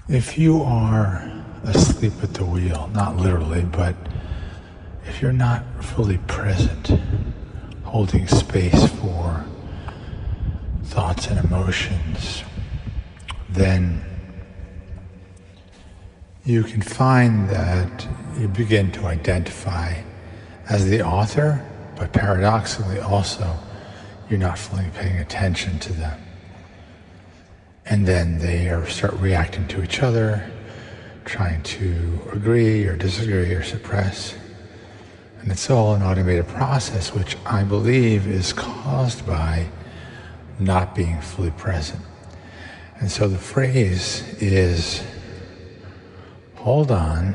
If you are asleep at the wheel, not literally, but if you're not fully present, holding space for thoughts and emotions, then you can find that you begin to identify as the author, but paradoxically also, you're not fully paying attention to them. And then they start reacting to each other, trying to agree or disagree or suppress. And it's all an automated process, which I believe is caused by not being fully present. And so the phrase is, hold on,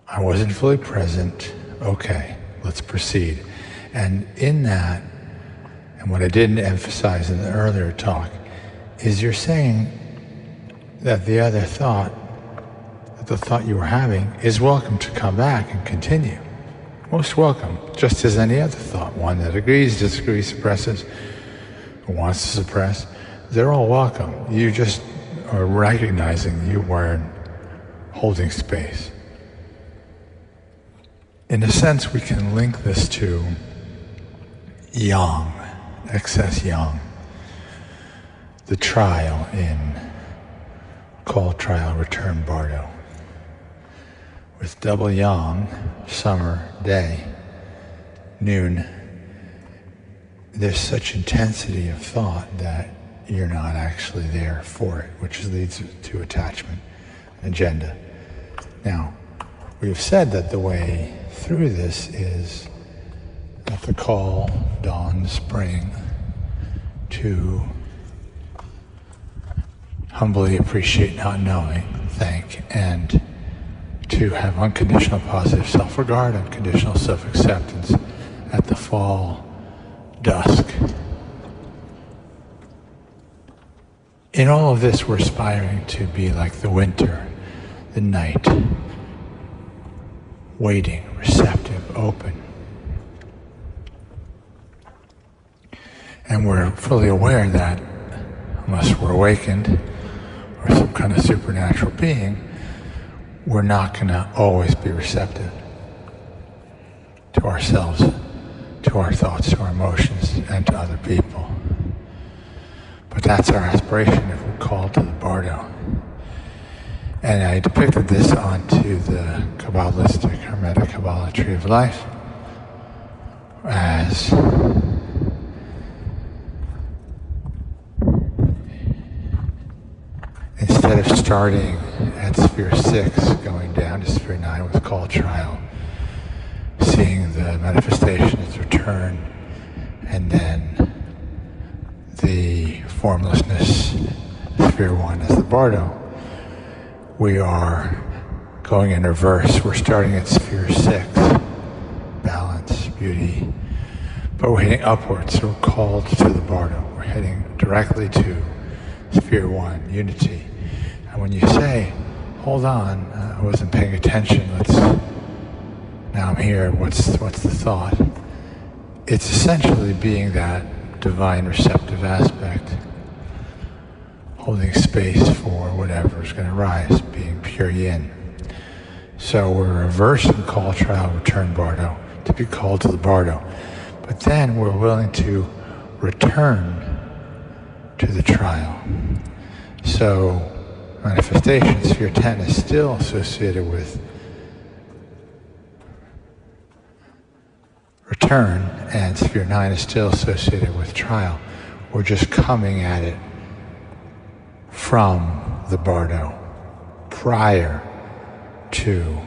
I wasn't fully present, okay, let's proceed. And in that, and what I didn't emphasize in the earlier talk, is you're saying that the other thought, that the thought you were having, is welcome to come back and continue. Most welcome, just as any other thought. One that agrees, disagrees, suppresses, or wants to suppress, they're all welcome. You just are recognizing you weren't holding space. In a sense, we can link this to yang, excess yang, the trial in Call, Trial, Return, Bardo. With double yang, summer, day, noon, there's such intensity of thought that you're not actually there for it, which leads to attachment, agenda. Now, we've said that the way through this is at the call, dawn, spring, to humbly appreciate not knowing, thank, and to have unconditional positive self-regard, unconditional self-acceptance at the fall, dusk. In all of this, we're aspiring to be like the winter, the night, waiting, receptive, open. And we're fully aware that unless we're awakened or some kind of supernatural being, we're not going to always be receptive to ourselves, to our thoughts, to our emotions, and to other people. But that's our aspiration if we're called to the Bardo. And I depicted this onto the Kabbalistic Hermetic Kabbalah Tree of Life as instead of starting at Sphere 6, going down to Sphere 9 with Call, Trial, seeing the manifestation as return, and then the formlessness, Sphere 1 as the Bardo, we are going in reverse. We're starting at Sphere 6, balance, beauty, but we're heading upwards, so we're called to the Bardo. We're heading directly to Sphere 1, unity. And when you say, hold on, I wasn't paying attention, now I'm here, what's the thought? It's essentially being that divine receptive aspect, holding space for whatever is going to rise, being pure yin. So we're reversing Call, Trial, Return, Bardo, to be called to the Bardo. But then we're willing to return to the trial. So manifestation, Sphere 10 is still associated with return, and Sphere 9 is still associated with trial. We're just coming at it from the Bardo, prior to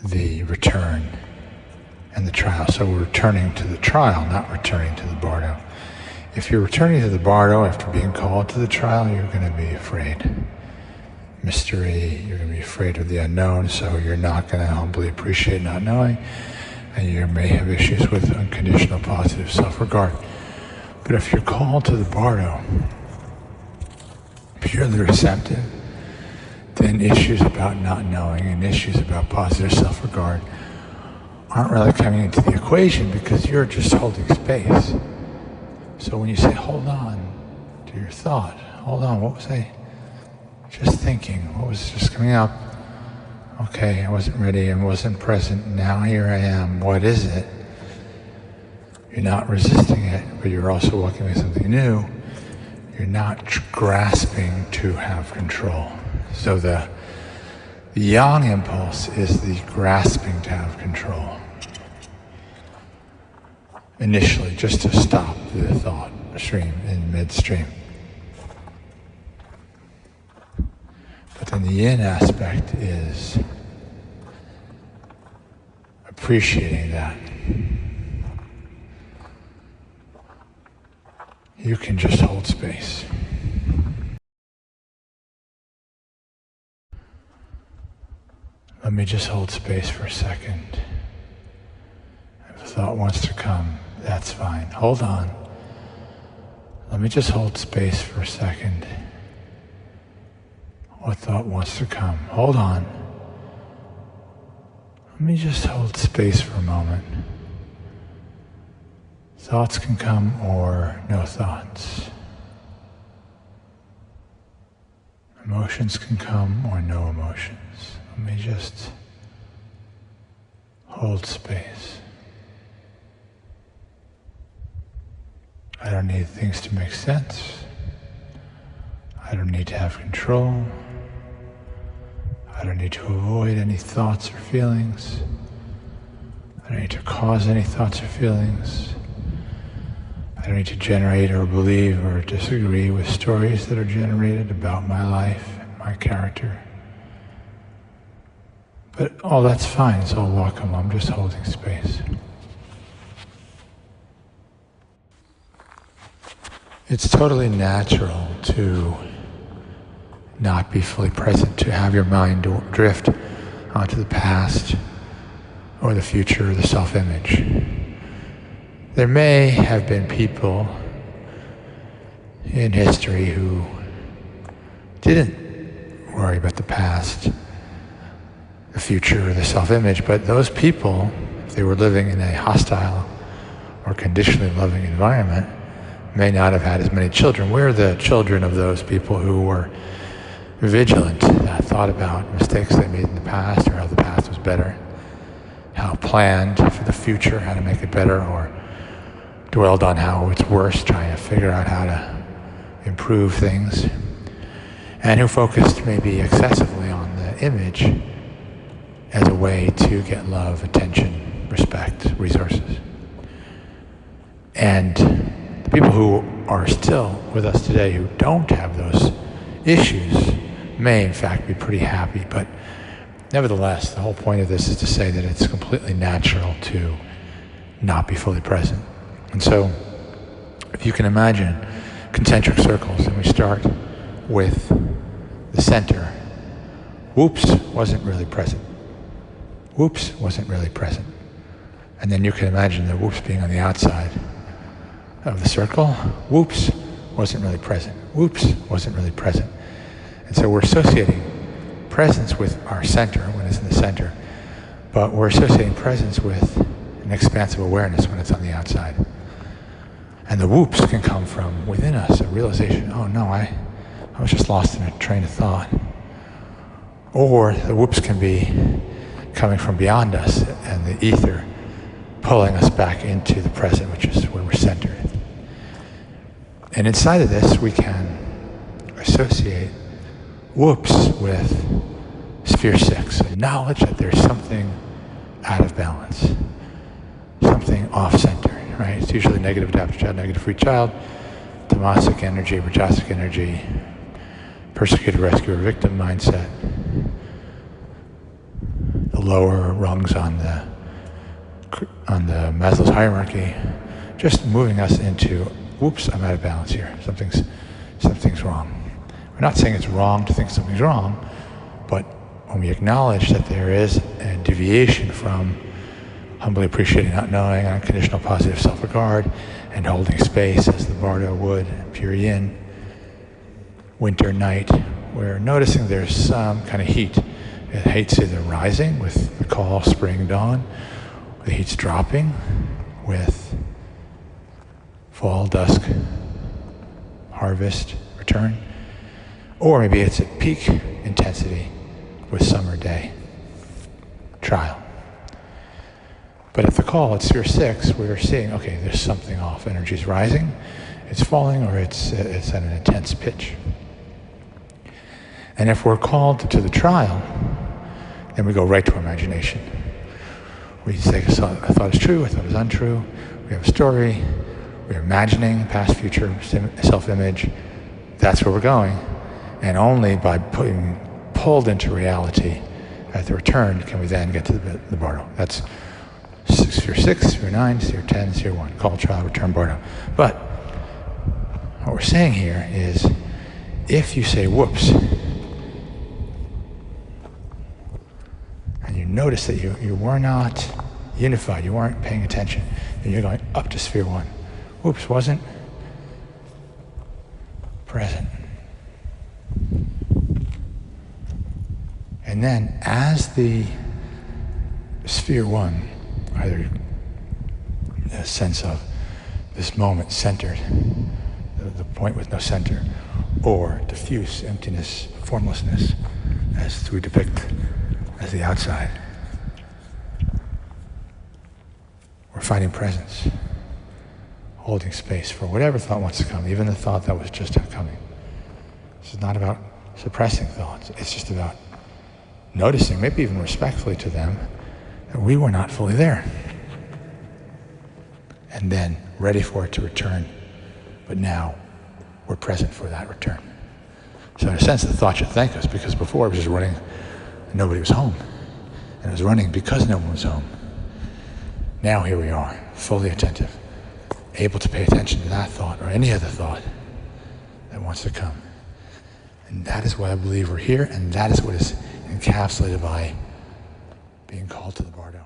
the return and the trial. So we're returning to the trial, not returning to the Bardo. If you're returning to the Bardo after being called to the trial, you're going to be afraid. Mystery, you're going to be afraid of the unknown, so you're not going to humbly appreciate not knowing, and you may have issues with unconditional positive self-regard. But if you're called to the Bardo, purely receptive, then issues about not knowing and issues about positive self-regard aren't really coming into the equation because you're just holding space. So when you say, hold on, to your thought. Hold on, what was I just thinking? What was just coming up? Okay, I wasn't ready, I wasn't present. Now here I am. What is it? You're not resisting it, but you're also walking with something new. You're not grasping to have control. So the yang impulse is the grasping to have control. Initially, just to stop the thought stream in midstream. But then the yin aspect is appreciating that. You can just hold space. Let me just hold space for a second. If a thought wants to come, that's fine. Hold on. Let me just hold space for a second. What thought wants to come? Hold on. Let me just hold space for a moment. Thoughts can come or no thoughts. Emotions can come or no emotions. Let me just hold space. I don't need things to make sense. I don't need to have control. I don't need to avoid any thoughts or feelings. I don't need to cause any thoughts or feelings. I don't need to generate or believe or disagree with stories that are generated about my life and my character. But all that's fine, it's all welcome. I'm just holding space. It's totally natural to not be fully present, to have your mind drift onto the past or the future or the self-image. There may have been people in history who didn't worry about the past, the future, or the self-image, but those people, if they were living in a hostile or conditionally loving environment, may not have had as many children. We're the children of those people who were vigilant, thought about mistakes they made in the past or how the past was better, how planned for the future, how to make it better, or dwelled on how it's worse, trying to figure out how to improve things, and who focused maybe excessively on the image as a way to get love, attention, respect, resources. And the people who are still with us today who don't have those issues may in fact be pretty happy, but nevertheless, the whole point of this is to say that it's completely natural to not be fully present. And so, if you can imagine concentric circles, and we start with the center. Whoops, wasn't really present. Whoops, wasn't really present. And then you can imagine the whoops being on the outside of the circle. Whoops, wasn't really present. Whoops, wasn't really present. And so we're associating presence with our center when it's in the center, but we're associating presence with an expansive awareness when it's on the outside. And the whoops can come from within us, a realization, oh no, I was just lost in a train of thought. Or the whoops can be coming from beyond us and the ether pulling us back into the present, which is where we're centered. And inside of this, we can associate whoops with sphere 6, so knowledge that there's something out of balance, something off-center, right? It's usually negative adaptive child, negative free child, tamasic energy, rajasic energy, persecutor, rescuer, victim mindset, the lower rungs on the Maslow's hierarchy, just moving us into, whoops, I'm out of balance here. Something's wrong. We're not saying it's wrong to think something's wrong, but when we acknowledge that there is a deviation from humbly appreciating not knowing, unconditional positive self-regard, and holding space as the Bardo would, pure yin, winter night, we're noticing there's some kind of heat. The heat's either rising with the call spring dawn, the heat's dropping with fall dusk harvest, return. Or maybe it's at peak intensity with summer day, trial. But at the call at sphere 6, we're seeing, okay, there's something off. Energy's rising, it's falling, or it's at an intense pitch. And if we're called to the trial, then we go right to imagination. We say, I thought is true, I thought is untrue. We have a story, we're imagining past, future, self-image. That's where we're going. And only by being pulled into reality at the return can we then get to the Bardo. That's sphere 6, sphere 9, sphere 10, sphere 1. Call, trial, return, Bardo. But what we're saying here is, if you say, whoops, and you notice that you were not unified, you weren't paying attention, and you're going up to sphere 1. Whoops, wasn't present. And then as the sphere 1, either a sense of this moment centered, the point with no center, or diffuse emptiness, formlessness, as we depict as the outside, we're finding presence, holding space for whatever thought wants to come, even the thought that was just coming. This is not about suppressing thoughts. It's just about noticing, maybe even respectfully to them, that we were not fully there. And then ready for it to return, but now we're present for that return. So in a sense, the thought should thank us, because before it was just running and nobody was home. And it was running because no one was home. Now here we are, fully attentive, able to pay attention to that thought or any other thought that wants to come. And that is why I believe we're here, and that is what is encapsulated by being called to the Bardo.